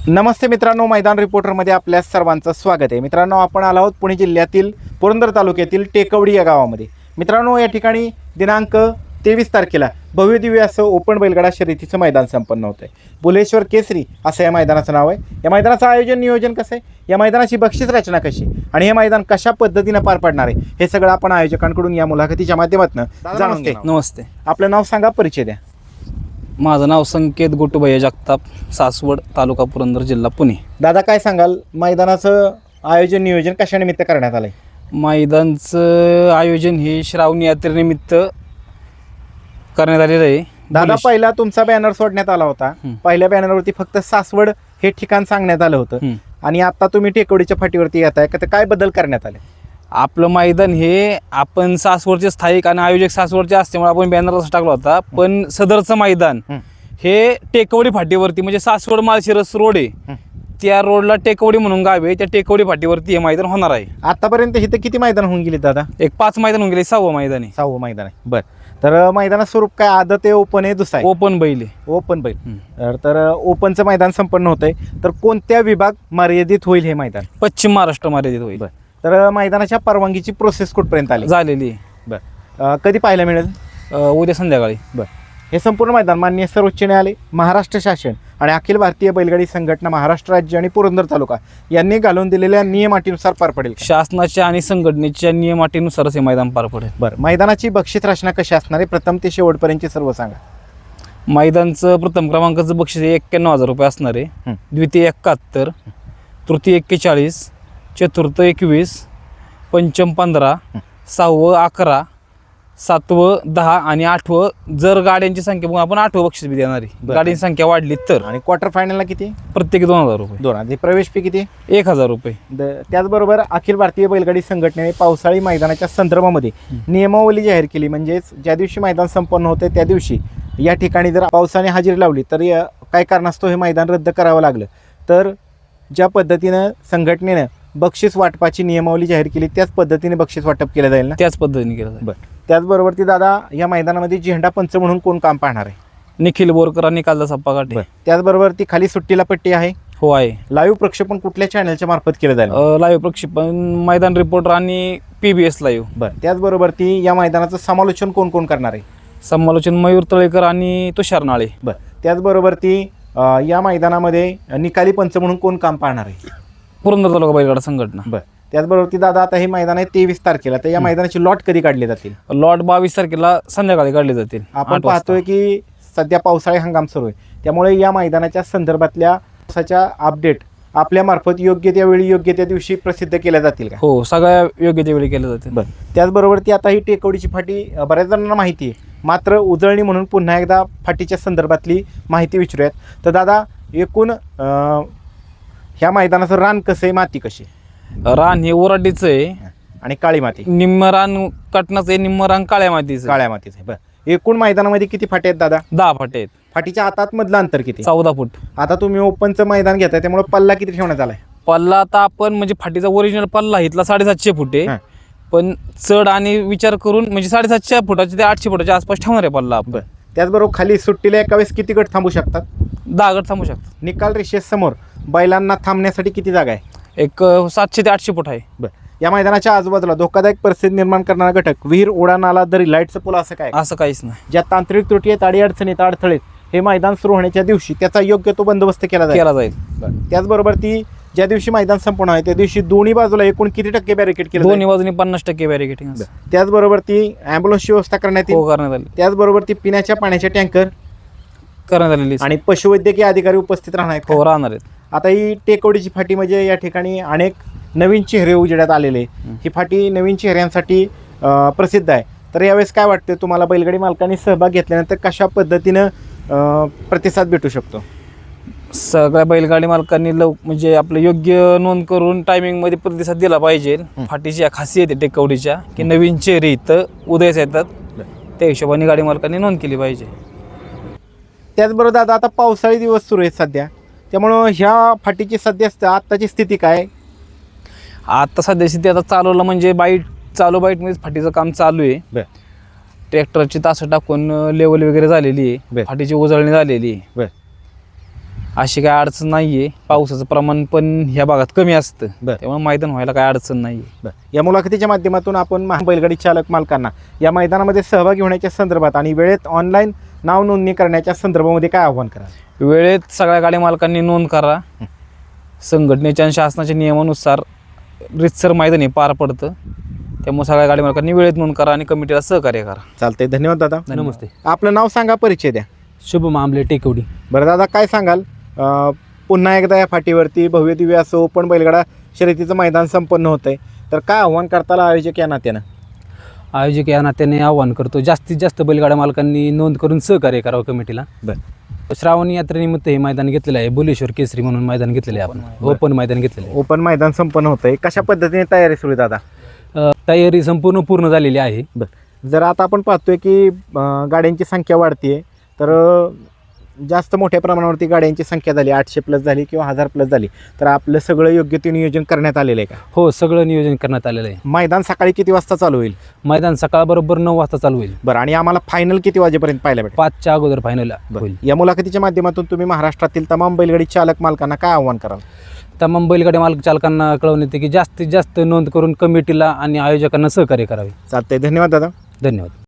नमस्ते मित्रांनो, मैदान रिपोर्टरमध्ये आपल्या सर्वांचं स्वागत आहे. मित्रांनो, आपण आलो आहोत पुणे जिल्ह्यातील पुरंदर तालुक्यातील टेकवडी या गावामध्ये. मित्रांनो, या ठिकाणी दिनांक 23 तारखेला भव्यदिव्य असं ओपन बैलगाडा शर्यतीचं मैदान संपन्न होतं आहे. बुलेश्वर केसरी असं या मैदानाचं नाव आहे. या मैदानाचं आयोजन नियोजन कसं आहे, या मैदानाची बक्षीस रचना कशी आणि हे मैदान कशा पद्धतीनं पार पडणार आहे, हे सगळं आपण आयोजकांकडून या मुलाखतीच्या माध्यमातून जाणून घेऊ. नमस्ते. आपलं नाव सांगा, परिचय द्या. माझं नाव संकेत गोटूबाई जगताप, सासवड, तालुका पुरंदर, जिल्हा पुणे. दादा, काय सांगाल, मैदानाचं आयोजन नियोजन कशानिमित्त करण्यात आलं आहे? मैदानचं आयोजन हे श्रावणी यात्रेनिमित्त करण्यात आलेलं आहे. दादा, पहिला तुमचा बॅनर सोडण्यात आला होता. पहिल्या बॅनरवरती फक्त सासवड हे ठिकाण सांगण्यात आलं होतं आणि आता तुम्ही टेकवडीच्या फाटीवरती येत आहे. तर काय बदल करण्यात आले? आपलं मैदान हे आपण सासवडचे स्थायिक आणि आयोजक सासवडचे असल्यामुळे आपण बॅनर असं टाकला होता, पण सदरचं मैदान हे टेकवडी फाटीवरती म्हणजे सासवड माळशिरस रोड आहे, त्या रोडला टेकवडी म्हणून गाव आहे, त्या टेकवडी फाटीवरती हे मैदान होणार आहे. आतापर्यंत इथे किती मैदान होऊन गेले दादा? एक 5 मैदान होऊन गेले, 6वं मैदान आहे. 6वं मैदान आहे. बरं, तर मैदानाचं स्वरूप काय, आदत आहे, ओपन आहे, दुसरा आहे? ओपन बैल आहे. ओपन बैल. तर ओपनचं मैदान संपन्न होतंय. तर कोणत्या विभाग मर्यादित होईल हे मैदान? पश्चिम महाराष्ट्र मर्यादित होईल. तर मैदानाच्या परवानगीची प्रोसेस कुठपर्यंत आली? झालेली आहे. बरं, कधी पाहायला मिळेल? उद्या संध्याकाळी. बरं, हे संपूर्ण मैदान माननीय सर्वोच्च न्यायालय, महाराष्ट्र शासन आणि अखिल भारतीय बैलगाडी संघटना महाराष्ट्र राज्य आणि पुरंदर तालुका यांनी घालून दिलेल्या नियमाटीनुसार पार पडेल का? शासनाच्या आणि संघटनेच्या नियमाटीनुसारच हे मैदान पार पडेल. बरं, मैदानाची बक्षीस रचना कशी असणार आहे, प्रथम ते शेवटपर्यंतचे सर्व सांगा. मैदानचं प्रथम क्रमांकाचं बक्षीस 91,000 रुपये असणार आहे. द्वितीय 71, तृतीय 41, चतुर्थ 21, पंचम 15, 6वं 11, 7वं 10 आणि 8वं जर गाड्यांची संख्या बघून आपण 8वं बक्षीस बी देणार आहे. गाड्यांची संख्या वाढली तर. आणि क्वार्टर फायनलला किती? प्रत्येकी 2,000 रुपये. 2,000. प्रवेश फी किती? 1,000 रुपये. त्याचबरोबर अखिल भारतीय बैलगाडी संघटनेने पावसाळी मैदानाच्या संदर्भामध्ये नियमावली जाहीर केली. म्हणजेच ज्या दिवशी मैदान संपन्न होते त्या दिवशी या ठिकाणी जर पावसाने हजेरी लावली तर काय कारणास्तव हे मैदान रद्द करावं लागलं, तर ज्या पद्धतीनं संघटनेनं बक्षीस वाटपाची नियमावली जाहीर केली त्याच पद्धतीने बक्षीस वाटप केलं जाईल ना? त्याच पद्धतीने केलं जाईल. बरं, त्याचबरोबर ती दादा, या मैदानामध्ये झेंडा पंच म्हणून कोण काम पाहणार आहे? निखिल बोरकर आणि कालदास अप्पा गाठे. त्याचबरोबर ती खाली सुट्टीला पट्टी आहे? हो आहे. लाईव्ह प्रक्षेपण कुठल्या चॅनलच्या मार्फत केलं जाईल? लाईव्ह प्रक्षेपण मैदान रिपोर्टर आणि PBS लाईव्ह. बरं, त्याचबरोबर ती या मैदानाचं समालोचन कोण कोण करणार आहे? समालोचन मयूर तळेकर आणि तुषार नाळे. बरं, त्याचबरोबर ती या मैदानामध्ये निकाली पंच म्हणून कोण काम पाहणार आहे? पुरंदर तालुका बैलगाडा संघटना. बरं, त्याचबरोबर ती दादा, आता हे मैदान आहे 23 तारखेला, तर या मैदानाची लॉट कधी काढली जातील? लॉट 22 तारखेला संध्याकाळी काढले जातील. आपण पाहतोय की सध्या पावसाळी हंगाम सुरू आहे, त्यामुळे या मैदानाच्या संदर्भातल्या पावसाच्या अपडेट आपल्या मार्फत योग्य त्यावेळी योग्य त्या दिवशी प्रसिद्ध केल्या जातील का? हो, सगळ्या योग्य त्यावेळी केल्या जातील. बरं, त्याचबरोबर ती आता ही टेकवडीची फाटी बऱ्याच जणांना माहिती आहे, मात्र उजळणी म्हणून पुन्हा एकदा फाटीच्या संदर्भातली माहिती विचारूयात. तर दादा, एकूण ह्या मैदानाचं रान कसं आहे, माती कशी? रान हे ओराडीचं आहे आणि काळी माती. निम्म रान कटनाचं आहे, निम्म रान काळ्या मातीचं. काळ्या मातीचं आहे. बरं, एकूण मैदानामध्ये किती फाटे आहेत दादा? 10 फाटे आहेत. फाटीच्या आतामधलं अंतर किती? 14 फूट. आता तुम्ही ओपनचं मैदान घेताय त्यामुळे पल्ला किती ठेवण्यात आलाय? पल्ला आता आपण म्हणजे फाटीचा ओरिजिनल पल्ला इथला 750 फूट आहे, पण चढ आणि विचार करून म्हणजे 750 फुटाचे ते 800 फुटाच्या आसपास ठेवणार आहे पल्ला आपण. त्याचबरोबर खाली सुट्टीला एका वेळेस किती गट थांबू शकतात? 10 गट थांबू शकतात. निकाल रेषेसमोर बैलांना थांबण्यासाठी किती जागा आहे? एक 700 ते 800 फूट आहे. बरं, या मैदानाच्या आजूबाजूला धोकादायक परिस्थिती निर्माण करणारा घटक, विहीर, ओढा, नाला, दरी, लाईटचं पूल असं काय? असं काहीच नाही. ज्या तांत्रिक त्रुटी आहेत, अडचणीत, अडथळे, हे मैदान सुरू होण्याच्या दिवशी त्याचा योग्य तो बंदोबस्त केला जाईल. त्याचबरोबर ती ज्या दिवशी मैदान संपूर्ण आहे त्या दिवशी दोन्ही बाजूला एकूण किती टक्के बॅरिकेड केलं? दोन्ही बाजूनी 50% बॅरिकेटिंग. त्याचबरोबर ती ॲम्ब्युलन्सची व्यवस्था करण्यात आली. त्याचबरोबर ती पिण्याच्या पाण्याचे टँकर करण्यात आलेली आणि पशुवैद्यकीय अधिकारी उपस्थित राहणार आहेत. राहणार आहेत. आता ही टेकवडीची फाटी म्हणजे या ठिकाणी अनेक नवीन चेहरे उजेडात आलेले. ही फाटी नवीन चेहऱ्यांसाठी प्रसिद्ध आहे. तर यावेळेस काय वाटतं तुम्हाला, बैलगाडी मालकांनी सहभाग घेतल्यानंतर कशा पद्धतीनं प्रतिसाद भेटू शकतो? सगळ्या बैलगाडी मालकांनी म्हणजे आपलं योग्य नोंद करून टायमिंगमध्ये प्रतिसाद दिला पाहिजे. फाटीची खासियत आहे टेकवडीच्या की नवीन चेहरे इथं उदयास येतात, त्या हिशोबाने गाडी मालकांनी नोंद केली पाहिजे. त्याचबरोबर दादा, आता पावसाळी दिवस सुरू आहेत सध्या, त्यामुळं ह्या फाटीची सध्या आत्ताची स्थिती काय? आता सध्या स्थिती आता चालवलं म्हणजे बाईटमध्ये फाटीचं काम चालू आहे. ट्रॅक्टरची तासं टाकून लेवल वगैरे झालेली आहे, फाटीची उजळणी झालेली आहे. अशी काय अडचण नाही आहे. पावसाचं प्रमाण पण ह्या भागात कमी असतं, बरं. त्यामुळे मैदान व्हायला काय अडचण नाही आहे. बरं. या मुलाखतीच्या माध्यमातून आपण बैलगाडी चालक मालकांना या मैदानामध्ये सहभागी होण्याच्या संदर्भात आणि वेळेत ऑनलाईन नाव नोंदणी करण्याच्या संदर्भामध्ये काय आव्हान कराल? वेळेत सगळ्या गाडी मालकांनी नोंद करा. संघटनेच्या आणि शासनाच्या नियमानुसार रितसर मैदान हे पार पडतं, त्यामुळे सगळ्या गाडी मालकांनी वेळेत नोंद करा आणि कमिटीला सहकार्य करा. चालतंय, धन्यवाद दादा. नमस्ते. आपलं नाव सांगा, परिचय द्या. शुभम आंबले, टेकवडी. बरं दादा, काय सांगाल पुन्हा एकदा या फाटीवरती भव्य दिव्य असं ओपन बैलगाडा शर्यतीचं मैदान संपन्न होतंय, तर काय आव्हान करताल आयोजक या नात्यानं? आयोजक या नात्याने आवाहन करतो, जास्तीत जास्त बैलगाड्या मालकांनी नोंद करून सहकार्य करावं कमिटीला. बरं. श्रावण यात्रेनिमित्त हे मैदान घेतलेलं आहे. बुलेश्वर केसरी म्हणून मैदान घेतलेलं आहे आपण, ओपन मैदान घेतलेलं आहे. ओपन मैदान संपन्न होतंय, कशा पद्धतीने तयारी सुरू आहे दादा? तयारी संपूर्ण पूर्ण झालेली आहे. बरं. जर आता आपण पाहतोय की गाड्यांची संख्या वाढतीये, तर जास्त मोठ्या प्रमाणावरती गाड्यांची संख्या झाली, 800 प्लस झाली किंवा 1000 प्लस झाली, तर आपलं सगळं योग्य ते नियोजन करण्यात आलेलं आहे का? हो, सगळं नियोजन करण्यात आलेलं आहे. मैदान सकाळी किती वाजता चालू होईल? मैदान सकाळबरोबर 9 वाजता चालू होईल. बरं. आणि आम्हाला फायनल किती वाजेपर्यंत पाहायला भेटेल? 5च्या अगोदर फायनल होईल. या मुलाखतीच्या माध्यमातून तुम्ही महाराष्ट्रातील तमाम बैलगाडी चालक मालकांना काय आव्हान कराल? तमाम बैलगाडी मालक चालकांना कळवून येते की जास्तीत जास्त नोंद करून कमिटीला आणि आयोजकांना सहकार्य करावे. चालतंय, धन्यवाद दादा. धन्यवाद.